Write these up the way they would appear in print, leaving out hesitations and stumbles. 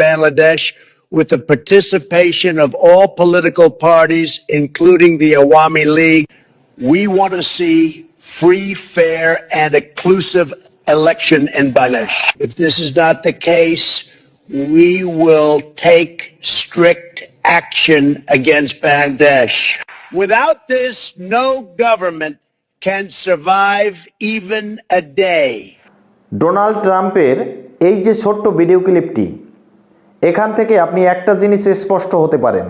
Bangladesh with the participation of all political parties, including the Awami League. We want to see free, fair, and inclusive election in Bangladesh. If this is not the case, we will take strict action against Bangladesh. Without this, no government can survive even a day. Donald ট্রাম্পের এই যে ছোট্ট video ক্লিপটি, এখান থেকে আপনি একটা জিনিস স্পষ্ট হতে পারেন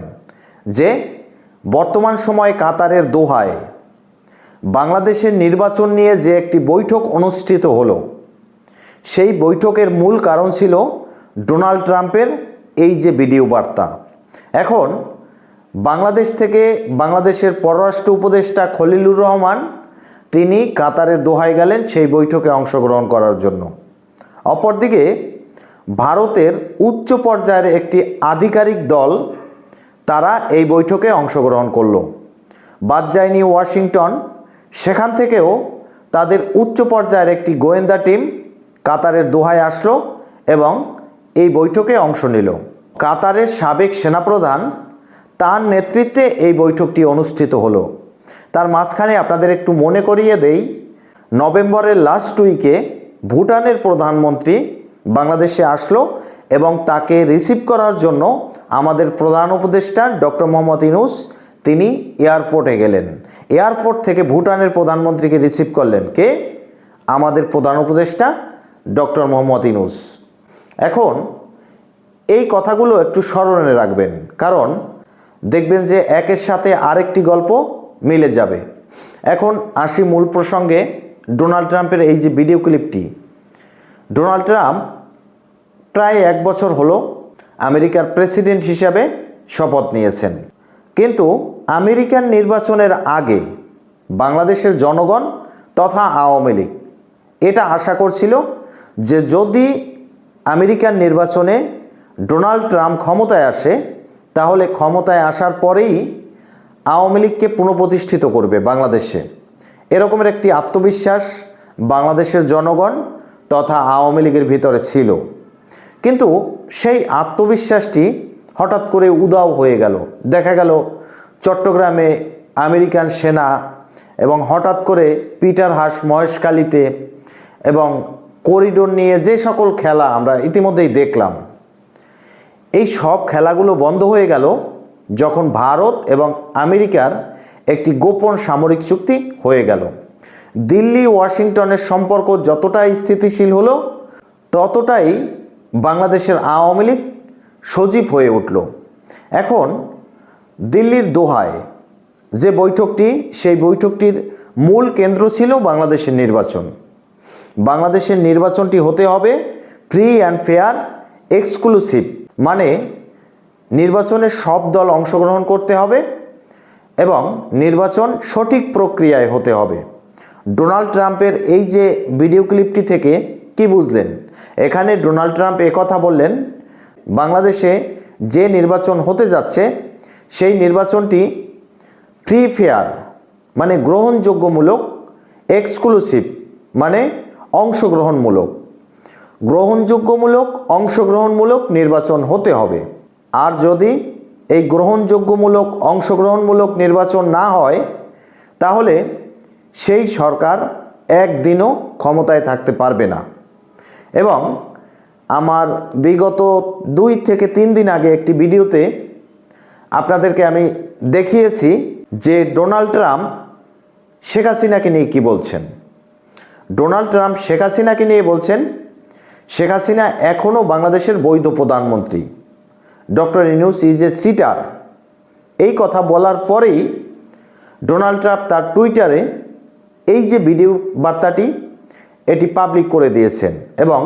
যে বর্তমান সময়ে কাতারের দোহায় বাংলাদেশের নির্বাচন নিয়ে যে একটি বৈঠক অনুষ্ঠিত হলো, সেই বৈঠকের মূল কারণ ছিল ডোনাল্ড ট্রাম্পের এই যে ভিডিও বার্তা। এখন বাংলাদেশ থেকে বাংলাদেশের পররাষ্ট্র উপদেষ্টা খলিলুর রহমান তিনি কাতারের দোহায় গেলেন সেই বৈঠকে অংশগ্রহণ করার জন্য। অপরদিকে ভারতের উচ্চ পর্যায়ের একটি আধিকারিক দল তারা এই বৈঠকে অংশগ্রহণ করলো। বাদ যায়নি ওয়াশিংটন, সেখান থেকেও তাদের উচ্চ পর্যায়ের একটি গোয়েন্দা টিম কাতারের দোহায় আসলো এবং এই বৈঠকে অংশ নিল। কাতারের সাবেক সেনাপ্রধান তার নেতৃত্বে এই বৈঠকটি অনুষ্ঠিত হলো। তার মাঝখানে আপনাদের একটু মনে করিয়ে দেই, নভেম্বরের লাস্ট উইকে ভুটানের প্রধানমন্ত্রী বাংলাদেশে আসলো এবং তাকে রিসিভ করার জন্য আমাদের প্রধান উপদেষ্টা ডক্টর মোহাম্মদ ইউনূস তিনি এয়ারপোর্টে গেলেন। এয়ারপোর্ট থেকে ভুটানের প্রধানমন্ত্রীকে রিসিভ করলেন কে? আমাদের প্রধান উপদেষ্টা ডক্টর মোহাম্মদ ইউনূস। এখন এই কথাগুলো একটু স্মরণে রাখবেন, কারণ দেখবেন যে একের সাথে আরেকটি গল্প মিলে যাবে। এখন আসি মূল প্রসঙ্গে, ডোনাল্ড ট্রাম্পের এই যে ভিডিও ক্লিপটি। ডোনাল্ড ট্রাম্প প্রায় 1 বছর হলো আমেরিকার প্রেসিডেন্ট হিসাবে শপথ নিয়েছেন, কিন্তু আমেরিকান নির্বাচনের আগে বাংলাদেশের জনগণ তথা আওয়ামী লীগ এটা আশা করছিল যে যদি আমেরিকান নির্বাচনে ডোনাল্ড ট্রাম্প ক্ষমতায় আসে, তাহলে ক্ষমতায় আসার পরেই আওয়ামী লীগকে পুনঃপ্রতিষ্ঠিত করবে বাংলাদেশে। এরকমের একটি আত্মবিশ্বাস বাংলাদেশের জনগণ তথা আওয়ামী লীগের ভিতরে ছিল, কিন্তু সেই আত্মবিশ্বাসটি হঠাৎ করে উধাও হয়ে গেল। দেখা গেল চট্টগ্রামে আমেরিকান সেনা এবং হঠাৎ করে পিটার হাস মহেশখালীতে এবং করিডোর নিয়ে যে সকল খেলা আমরা ইতিমধ্যেই দেখলাম, এই সব খেলাগুলো বন্ধ হয়ে গেল যখন ভারত এবং আমেরিকার একটি গোপন সামরিক চুক্তি হয়ে গেল। দিল্লি ওয়াশিংটনের সম্পর্ক যতটাই স্থিতিশীল হলো, ততটাই বাংলাদেশের আওয়ামী লীগ সজীব হয়ে উঠল। এখন দিল্লির দোহায় যে বৈঠকটি, সেই বৈঠকটির মূল কেন্দ্র ছিল বাংলাদেশের নির্বাচন। বাংলাদেশের নির্বাচনটি হতে হবে ফ্রি অ্যান্ড ফেয়ার এক্সক্লুসিভ, মানে নির্বাচনে সব দল অংশগ্রহণ করতে হবে এবং নির্বাচন সঠিক প্রক্রিয়ায় হতে হবে। ডোনাল্ড ট্রাম্পের এই যে ভিডিও ক্লিপটি থেকে কি বুঝলেন? এখানে ডোনাল্ড ট্রাম্প একথা বললেন, বাংলাদেশে যে নির্বাচন হতে যাচ্ছে সেই নির্বাচনটি ফ্রি ফেয়ার মানে গ্রহণযোগ্যমূলক, এক্সক্লুসিভ মানে অংশগ্রহণমূলক। গ্রহণযোগ্যমূলক, অংশগ্রহণমূলক নির্বাচন হতে হবে। আর যদি এই গ্রহণযোগ্যমূলক, অংশগ্রহণমূলক নির্বাচন না হয়, তাহলে সেই সরকার একদিনও ক্ষমতায় থাকতে পারবে না। এবং আমার বিগত 2 থেকে 3 দিন আগে একটি ভিডিওতে আপনাদেরকে আমি দেখিয়েছি যে ডোনাল্ড ট্রাম্প শেখ হাসিনাকে নিয়ে কী বলছেন। ডোনাল্ড ট্রাম্প শেখ হাসিনাকে নিয়ে বলছেন, শেখ হাসিনা এখনও বাংলাদেশের বৈধ প্রধানমন্ত্রী, doctor Yunus is a cheater. এই কথা বলার পরেই ডোনাল্ড ট্রাম্প তার টুইটারে এই যে ভিডিও বার্তাটি এটি পাবলিক করে দিয়েছেন এবং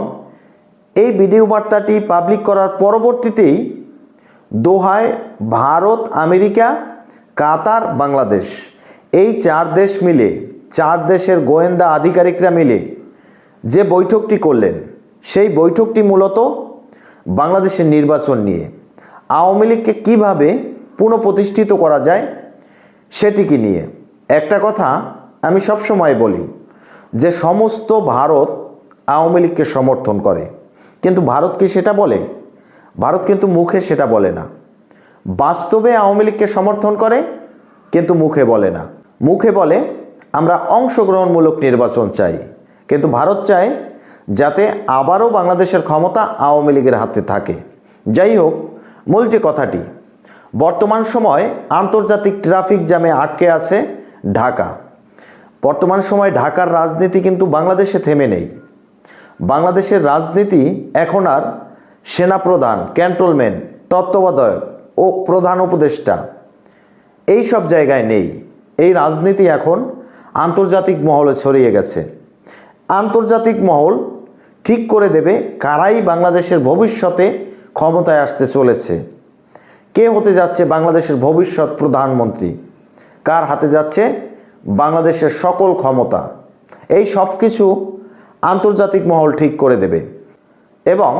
এই ভিডিও বার্তাটি পাবলিক করার পরবর্তীতেই দোহায় ভারত, আমেরিকা, কাতার, বাংলাদেশ এই 4 দেশ মিলে, 4 দেশের গোয়েন্দা আধিকারিকরা মিলে যে বৈঠকটি করলেন, সেই বৈঠকটি মূলত বাংলাদেশের নির্বাচন নিয়ে আওয়ামী লীগকে কীভাবে পুনঃপ্রতিষ্ঠিত করা যায় সেটিকে নিয়ে। একটা কথা আমি সবসময় বলি যে সমস্ত ভারত আওয়ামী লীগকে সমর্থন করে, কিন্তু ভারত কি সেটা বলে? ভারত কিন্তু মুখে সেটা বলে না। বাস্তবে আওয়ামী লীগকে সমর্থন করে, কিন্তু মুখে বলে না। মুখে বলে আমরা অংশগ্রহণমূলক নির্বাচন চাই, কিন্তু ভারত চায় যাতে আবারও বাংলাদেশের ক্ষমতা আওয়ামী লীগের হাতে থাকে। যাই হোক, মূল যে কথাটি, বর্তমান সময় আন্তর্জাতিক ট্রাফিক জ্যামে আটকে আছে ঢাকা। বর্তমান সময় ঢাকার রাজনীতি কিন্তু বাংলাদেশে থেমে নেই। বাংলাদেশের রাজনীতি এখন আর সেনাপ্রধান, ক্যান্টনমেন্ট, তত্ত্বাবধায়ক ও প্রধান উপদেষ্টা এই সব জায়গায় নেই। এই রাজনীতি এখন আন্তর্জাতিক মহলে ছড়িয়ে গেছে। আন্তর্জাতিক মহল ঠিক করে দেবে কারাই বাংলাদেশের ভবিষ্যতে ক্ষমতায় আসতে চলেছে, কে হতে যাচ্ছে বাংলাদেশের ভবিষ্যৎ প্রধানমন্ত্রী, কার হাতে যাচ্ছে বাংলাদেশের সকল ক্ষমতা। এই সব কিছু আন্তর্জাতিক মহল ঠিক করে দেবে এবং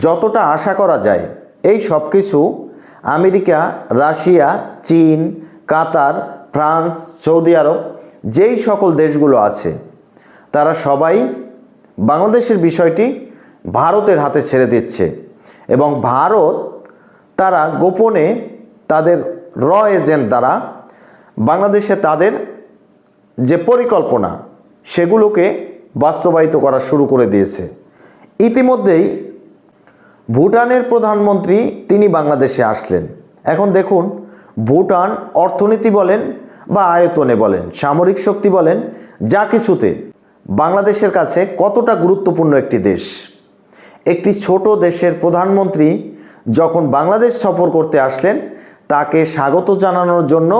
যতটা আশা করা যায় এই সব কিছু আমেরিকা, রাশিয়া, চীন, কাতার, ফ্রান্স, সৌদি আরব যেই সকল দেশগুলো আছে তারা সবাই বাংলাদেশের বিষয়টি ভারতের হাতে ছেড়ে দিচ্ছে এবং ভারত তারা গোপনে তাদের এজেন্ট দ্বারা বাংলাদেশে তাদের যে পরিকল্পনা সেগুলোকে বাস্তবায়িত করা শুরু করে দিয়েছে। ইতিমধ্যেই ভুটানের প্রধানমন্ত্রী তিনি বাংলাদেশে আসলেন। এখন দেখুন, ভুটান অর্থনীতি বলেন বা আয়তনে বলেন, সামরিক শক্তি বলেন, যা কিছুতে বাংলাদেশের কাছে কতটা গুরুত্বপূর্ণ একটি দেশ। একটি ছোট দেশের প্রধানমন্ত্রী যখন বাংলাদেশ সফর করতে আসলেন, তাকে স্বাগত জানানোর জন্য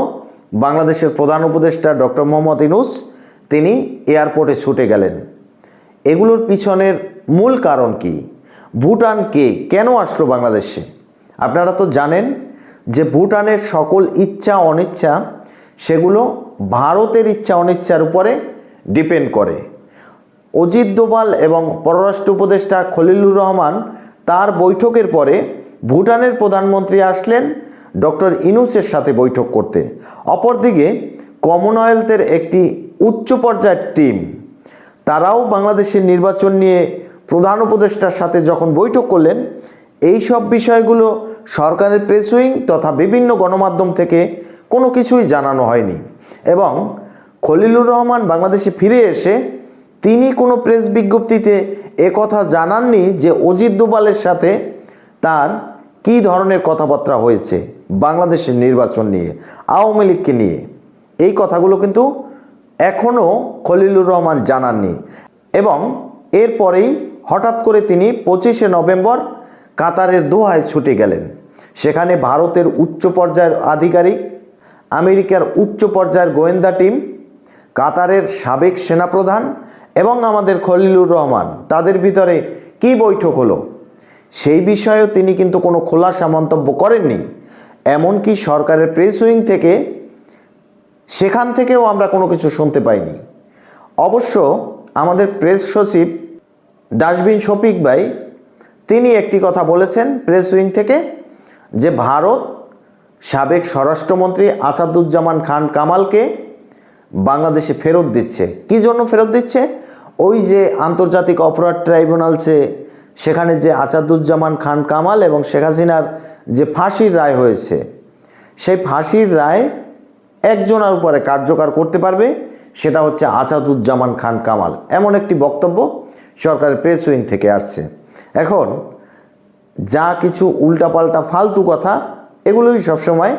বাংলাদেশের প্রধান উপদেষ্টা ডক্টর মোহাম্মদ ইউনূস তিনি এয়ারপোর্টে ছুটে গেলেন। এগুলোর পিছনের মূল কারণ কি? ভুটান কে, কেন আসলো বাংলাদেশে? আপনারা তো জানেন যে ভুটানের সকল ইচ্ছা অনিচ্ছা সেগুলো ভারতের ইচ্ছা অনিচ্ছার উপরে ডিপেন্ড করে। অজিত দোভাল এবং পররাষ্ট্র উপদেষ্টা খলিলুর রহমান তার বৈঠকের পরে ভুটানের প্রধানমন্ত্রী আসলেন ডক্টর ইউনূসের সাথে বৈঠক করতে। অপরদিকে কমনওয়েলথের একটি উচ্চ পর্যায়ের টিম তারাও বাংলাদেশের নির্বাচন নিয়ে প্রধান উপদেষ্টার সাথে যখন বৈঠক করলেন, এই সব বিষয়গুলো সরকারের প্রেস উইং তথা বিভিন্ন গণমাধ্যম থেকে কোনো কিছুই জানানো হয়নি এবং খলিলুর রহমান বাংলাদেশে ফিরে এসে তিনি কোনো প্রেস বিজ্ঞপ্তিতে একথা জানাননি যে অজিত দোভালের সাথে তার কী ধরনের কথাবার্তা হয়েছে বাংলাদেশের নির্বাচন নিয়ে, আওয়ামী লীগকে নিয়ে। এই কথাগুলো কিন্তু এখনও খলিলুর রহমান জানাননি এবং এরপরেই হঠাৎ করে তিনি 25শে নভেম্বর কাতারের দোহায় ছুটে গেলেন। সেখানে ভারতের উচ্চ পর্যায়ের আধিকারিক, আমেরিকার উচ্চ পর্যায়ের গোয়েন্দা টিম, কাতারের সাবেক সেনাপ্রধান এবং আমাদের খলিলুর রহমান তাদের ভিতরে কি বৈঠক হলো সেই বিষয়েও তিনি কিন্তু কোনো খোলাসা মন্তব্য করেননি। এমনকি সরকারের প্রেস উইং থেকে সেখান থেকেও আমরা কোনো কিছু শুনতে পাইনি। অবশ্য আমাদের প্রেস সচিব ডাস্টবিন শফিক ভাই তিনি একটি কথা বলেছেন প্রেস উইং থেকে, যে ভারত সাবেক স্বরাষ্ট্রমন্ত্রী আসাদুজ্জামান খান কামালকে বাংলাদেশে ফেরত দিচ্ছে। কি জন্য ফেরত দিচ্ছে? ওই যে আন্তর্জাতিক অপরাধ ট্রাইব্যুনালসে সেখানে যে আসাদুজ্জামান খান কামাল এবং শেখ হাসিনার যে ফাঁসির রায় হয়েছে, সেই ফাঁসির রায় একজনের উপরে কার্যকর করতে পারবে, সেটা হচ্ছে আসাদুজ্জামান খান কামাল। এমন একটি বক্তব্য সরকারের প্রেস উইং থেকে আসছে। এখন যা কিছু উল্টাপাল্টা ফালতু কথা এগুলোই সবসময়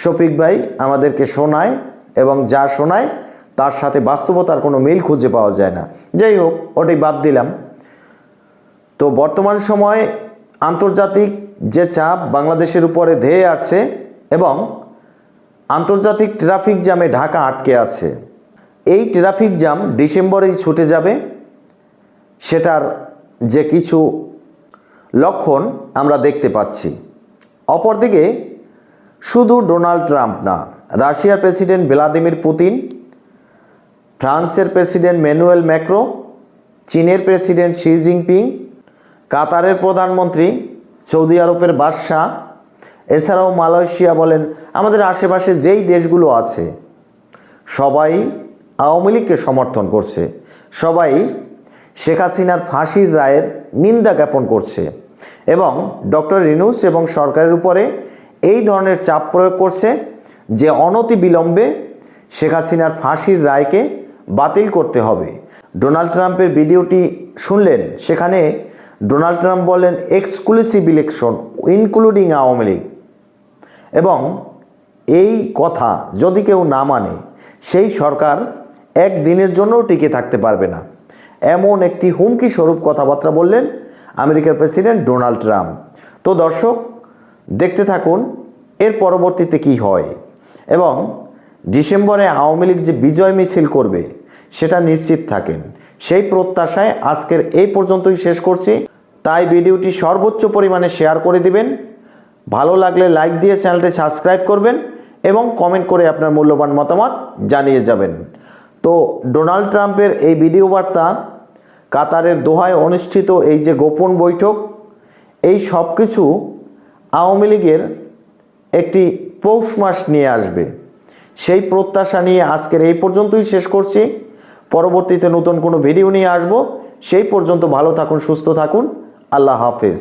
শফিক ভাই আমাদেরকে শোনায় এবং যা শোনায় তার সাথে বাস্তবতার কোনো মিল খুঁজে পাওয়া যায় না। যাই হোক, ওটাই বাদ দিলাম। তো বর্তমান সময়ে আন্তর্জাতিক যে চাপ বাংলাদেশের উপরে ধেয়ে আসছে এবং আন্তর্জাতিক ট্রাফিক জ্যামে ঢাকা আটকে আছে। এই ট্রাফিক জ্যাম ডিসেম্বরেই ছুটে যাবে, সেটার যে কিছু লক্ষণ আমরা দেখতে পাচ্ছি। অপরদিকে শুধু ডোনাল্ড ট্রাম্প না, রাশিয়ার প্রেসিডেন্ট ভ্লাদিমির পুতিন, ফ্রান্সের প্রেসিডেন্ট ম্যানুয়েল ম্যাক্রো, চীনের প্রেসিডেন্ট শি জিনপিং, কাতারের প্রধানমন্ত্রী, সৌদি আরবের বাদশাহ, এছাড়াও মালয়েশিয়া বলেন, আমাদের আশেপাশে যেই দেশগুলো আছে সবাই আওয়ামী লীগকে সমর্থন করছে, সবাই শেখ হাসিনার ফাঁসির রায়ের নিন্দা জ্ঞাপন করছে। এবং ডক্টর ইউনূস এবং সরকারের উপরে এই ধরনের চাপ প্রয়োগ করছে যে অনতিবিলম্বে শেখ হাসিনার ফাঁসির রায়কে বাতিল করতে হবে। ডোনাল্ড ট্রাম্পের ভিডিওটি শুনলেন, সেখানে ডোনাল্ড ট্রাম্প বলেন exclusive election including Awami League, এবং এই কথা যদি কেউ না মানে সেই সরকার একদিনের জন্যও টিকে থাকতে পারবে না, এমন একটি হুমকি স্বরূপ কথাবার্তা বললেন আমেরিকার প্রেসিডেন্ট ডোনাল্ড ট্রাম্প। তো দর্শক, দেখতে থাকুন এর পরবর্তীতে কি হয়, এবং ডিসেম্বরে আওয়ামী লীগ যে বিজয় মিছিল করবে সেটা নিশ্চিত থাকেন। সেই প্রত্যাশায় আজকের এই পর্যন্তই শেষ করছি। তাই ভিডিওটি সর্বোচ্চ পরিমাণে শেয়ার করে দিবেন, ভালো লাগলে লাইক দিয়ে চ্যানেলটি সাবস্ক্রাইব করবেন এবং কমেন্ট করে আপনার মূল্যবান মতামত জানিয়ে যাবেন। তো ডোনাল্ড ট্রাম্পের এই ভিডিও বার্তা, কাতারের দোহায় অনুষ্ঠিত এই যে গোপন বৈঠক, এই সব কিছু আওয়ামী লীগের একটি পৌষ মাস নিয়ে আসবে, সেই প্রত্যাশা নিয়ে আজকের এই পর্যন্তই শেষ করছি। পরবর্তীতে নতুন কোনো ভিডিও নিয়ে আসব। সেই পর্যন্ত ভালো থাকুন, সুস্থ থাকুন। আল্লাহ হাফেজ।